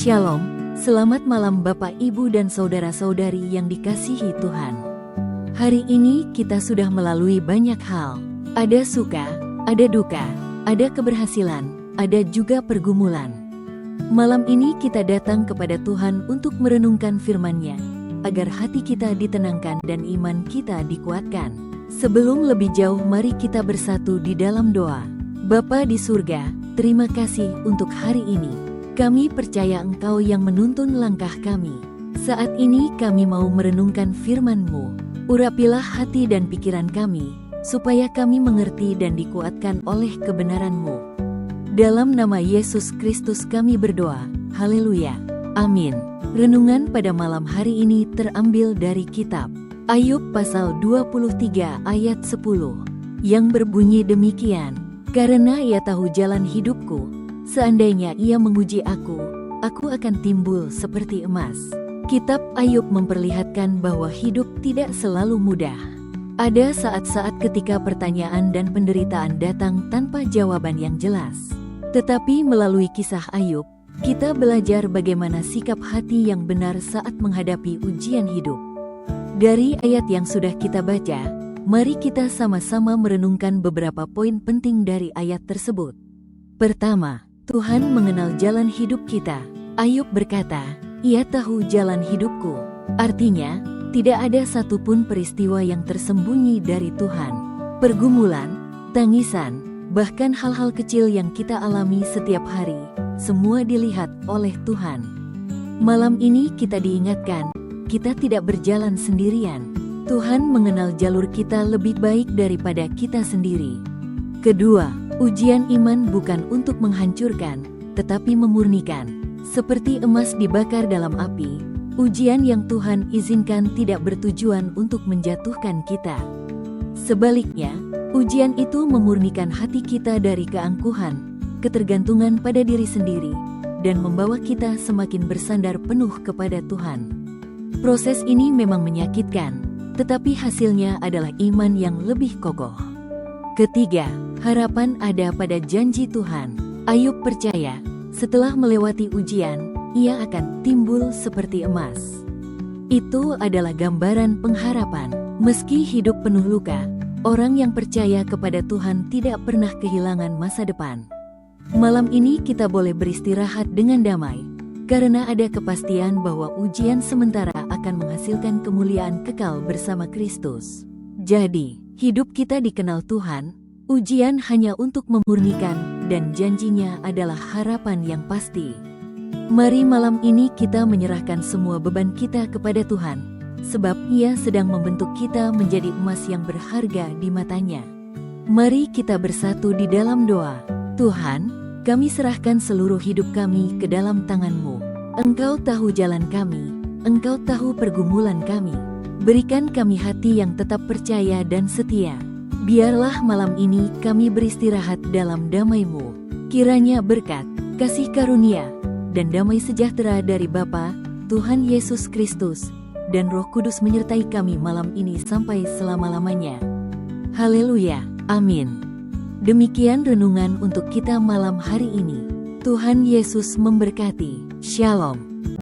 Shalom, selamat malam Bapak Ibu dan saudara-saudari yang dikasihi Tuhan. Hari ini kita sudah melalui banyak hal. Ada suka, ada duka, ada keberhasilan, ada juga pergumulan. Malam ini kita datang kepada Tuhan untuk merenungkan firman-Nya, agar hati kita ditenangkan dan iman kita dikuatkan. Sebelum lebih jauh, mari kita bersatu di dalam doa. Bapa di surga, terima kasih untuk hari ini. Kami percaya Engkau yang menuntun langkah kami. Saat ini kami mau merenungkan firman-Mu. Urapilah hati dan pikiran kami, supaya kami mengerti dan dikuatkan oleh kebenaran-Mu. Dalam nama Yesus Kristus kami berdoa. Haleluya. Amin. Renungan pada malam hari ini terambil dari kitab Ayub pasal 23 ayat 10, yang berbunyi demikian. Karena ia tahu jalan hidupku, seandainya ia menguji aku akan timbul seperti emas. Kitab Ayub memperlihatkan bahwa hidup tidak selalu mudah. Ada saat-saat ketika pertanyaan dan penderitaan datang tanpa jawaban yang jelas. Tetapi melalui kisah Ayub, kita belajar bagaimana sikap hati yang benar saat menghadapi ujian hidup. Dari ayat yang sudah kita baca, mari kita sama-sama merenungkan beberapa poin penting dari ayat tersebut. Pertama, Tuhan mengenal jalan hidup kita. Ayub berkata, "Ia tahu jalan hidupku." Artinya, tidak ada satupun peristiwa yang tersembunyi dari Tuhan. Pergumulan, tangisan, bahkan hal-hal kecil yang kita alami setiap hari, semua dilihat oleh Tuhan. Malam ini kita diingatkan, kita tidak berjalan sendirian. Tuhan mengenal jalur kita lebih baik daripada kita sendiri. Kedua, ujian iman bukan untuk menghancurkan, tetapi memurnikan. Seperti emas dibakar dalam api, ujian yang Tuhan izinkan tidak bertujuan untuk menjatuhkan kita. Sebaliknya, ujian itu memurnikan hati kita dari keangkuhan, ketergantungan pada diri sendiri, dan membawa kita semakin bersandar penuh kepada Tuhan. Proses ini memang menyakitkan, tetapi hasilnya adalah iman yang lebih kokoh. Ketiga, harapan ada pada janji Tuhan. Ayub percaya, setelah melewati ujian, ia akan timbul seperti emas. Itu adalah gambaran pengharapan. Meski hidup penuh luka, orang yang percaya kepada Tuhan tidak pernah kehilangan masa depan. Malam ini kita boleh beristirahat dengan damai, karena ada kepastian bahwa ujian sementara akan menghasilkan kemuliaan kekal bersama Kristus. Jadi, hidup kita dikenal Tuhan, ujian hanya untuk memurnikan, dan janjinya adalah harapan yang pasti. Mari malam ini kita menyerahkan semua beban kita kepada Tuhan, sebab Ia sedang membentuk kita menjadi emas yang berharga di mata-Nya. Mari kita bersatu di dalam doa. Tuhan, kami serahkan seluruh hidup kami ke dalam tangan-Mu. Engkau tahu jalan kami, Engkau tahu pergumulan kami. Berikan kami hati yang tetap percaya dan setia. Biarlah malam ini kami beristirahat dalam damai-Mu. Kiranya berkat, kasih karunia, dan damai sejahtera dari Bapa, Tuhan Yesus Kristus, dan Roh Kudus menyertai kami malam ini sampai selama-lamanya. Haleluya, amin. Demikian renungan untuk kita malam hari ini. Tuhan Yesus memberkati. Shalom.